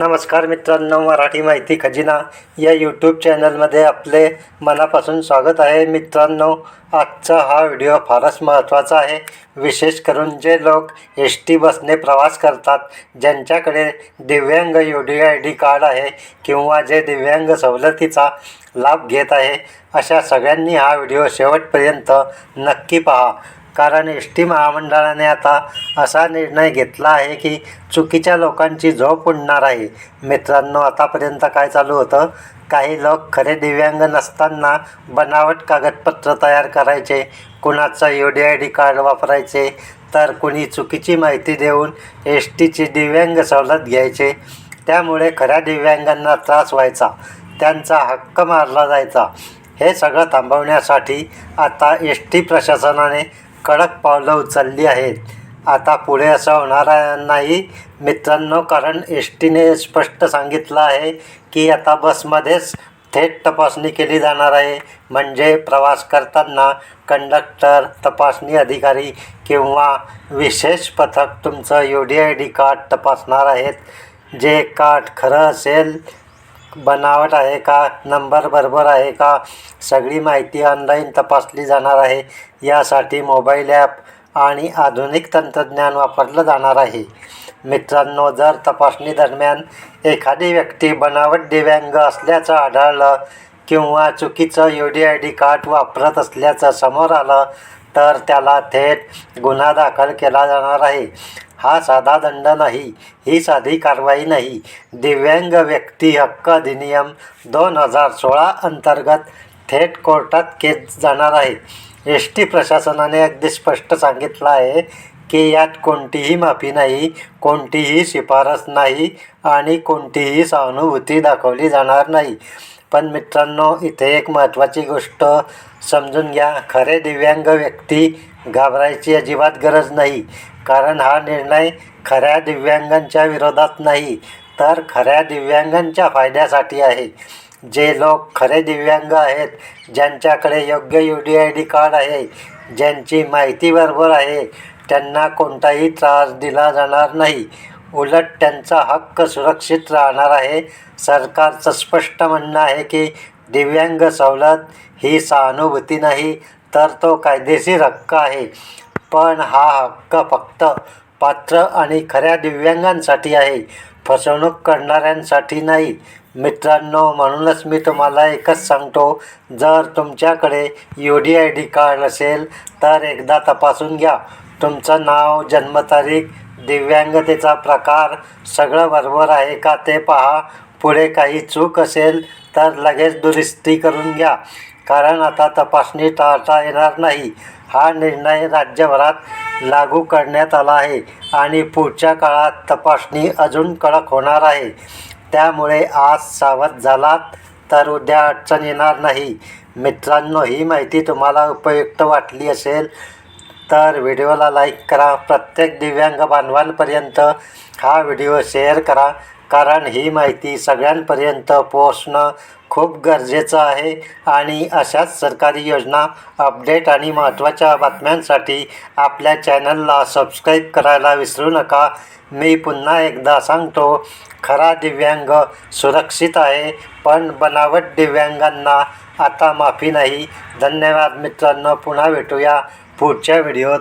नमस्कार मित्रांनो, मराठी माहिती खजिना या यूट्यूब चॅनलमध्ये आपले मनापासून स्वागत आहे. मित्रांनो, आजचा हा व्हिडिओ फारच महत्त्वाचा आहे. विशेष करून जे लोक एस टी बसने प्रवास करतात, ज्यांच्याकडे दिव्यांग UDID कार्ड आहे किंवा जे दिव्यांग सवलतीचा लाभ घेत आहे, अशा सगळ्यांनी हा व्हिडिओ शेवटपर्यंत नक्की पहा. कारण एस टी महामंडळाने आता असा निर्णय घेतला आहे की चुकीच्या लोकांची झोप उडणार आहे. मित्रांनो, आतापर्यंत काय चालू होतं, काही लोक खरे दिव्यांग नसताना बनावट कागदपत्र तयार करायचे, कुणाचं UDID कार्ड वापरायचे, तर कुणी चुकीची माहिती देऊन एस टीची दिव्यांग सवलत घ्यायचे. त्यामुळे खऱ्या दिव्यांगांना त्रास व्हायचा, त्यांचा हक्क मारला जायचा. हे सगळं थांबवण्यासाठी आता एस टी प्रशासनाने कडक पावलं उचलली आहेत. आता पुढे असं होणार नाही मित्रांनो, कारण एस टीने स्पष्ट सांगितलं आहे की आता बसमध्येच थेट तपासणी केली जाणार आहे. म्हणजे प्रवास करताना कंडक्टर, तपासणी अधिकारी किंवा विशेष पथक तुमचं UDID कार्ड तपासणार आहेत. जे कार्ड खरं असेल, बनावट आहे का, नंबर बरोबर आहे का, सगळी माहिती ऑनलाईन तपासली जाणार आहे. यासाठी मोबाईल ॲप आणि आधुनिक तंत्रज्ञान वापरलं जाणार आहे. मित्रांनो, जर तपासणी दरम्यान एखादी व्यक्ती बनावट दिव्यांग असल्याचं आढळलं किंवा चुकीचं UDID कार्ड वापरत असल्याचं समोर आलं, तर त्याला थेट गुन्हा दाखल केला जाणार आहे. हा साधा दंड नाही, ही साधी कारवाई नाही. दिव्यांग व्यक्ती हक्क अधिनियम 2016 अंतर्गत थेट कोर्टात केस जाणार आहे. एस टी प्रशासनाने अगदी स्पष्ट सांगितलं आहे की यात कोणतीही माफी नाही, कोणतीही शिफारस नाही आणि कोणतीही सहानुभूती दाखवली जाणार नाही. पण मित्रांनो, इथे एक महत्त्वाची गोष्ट समजून घ्या. खरे दिव्यांग व्यक्ती घाबरायची अजिबात गरज नाही. कारण हा निर्णय खऱ्या दिव्यांगांच्या विरोधात नाही, तर खऱ्या दिव्यांगांच्या फायद्यासाठी आहे. जे लोक खरे दिव्यांग आहेत, ज्यांच्याकडे योग्य UDID कार्ड आहे, ज्यांची माहिती बरोबर आहे, त्यांना कोणताही त्रास दिला जाणार नाही. उलट त्यांचा हक्क सुरक्षित राहणार आहे. सरकारचं स्पष्ट म्हणणं आहे की दिव्यांग सवलत ही सहानुभूती नाही, तर तो कायदेशीर हक्क आहे. पण हा हक्क फक्त पात्र आणि खऱ्या दिव्यांगांसाठी आहे, फसवणूक करणाऱ्यांसाठी नाही. मित्रांनो, म्हणूनच मी तुम्हाला एकच सांगतो, जर तुमच्याकडे UDID कार्ड असेल तर एकदा तपासून घ्या. तुमचं नाव, जन्मतारीख, दिव्यांगतेचा प्रकार सगळं बरोबर आहे का ते पहा. पुढे काही चूक असेल तर लगेच दुरुस्ती करून घ्या. कारण आता तपासणी टाळता येणार नाही. हा निर्णय राज्यभरात लागू करण्यात आला आहे आणि पुढच्या काळात तपासणी अजून कडक होणार आहे. त्यामुळे आज सावध झालात तर उद्या अडचण येणार नाही. मित्रांनो, ही माहिती तुम्हाला उपयुक्त वाटली असेल तर व्हिडिओला लाईक करा. प्रत्येक दिव्यांग बांधवांपर्यंत हा व्हिडिओ शेअर करा. कारण ही माहिती सगळ्यांपर्यंत पोहोचणं खूप गरजेचं आहे. आणि अशाच सरकारी योजना, अपडेट आणि महत्त्वाच्या बातम्यांसाठी आपल्या चॅनलला सबस्क्राईब करायला विसरू नका. मी पुन्हा एकदा सांगतो, खरा दिव्यांग सुरक्षित आहे, पण बनावट दिव्यांगांना आता माफी नाही. धन्यवाद मित्रांनो, पुन्हा भेटूया पुढच्या व्हिडिओत.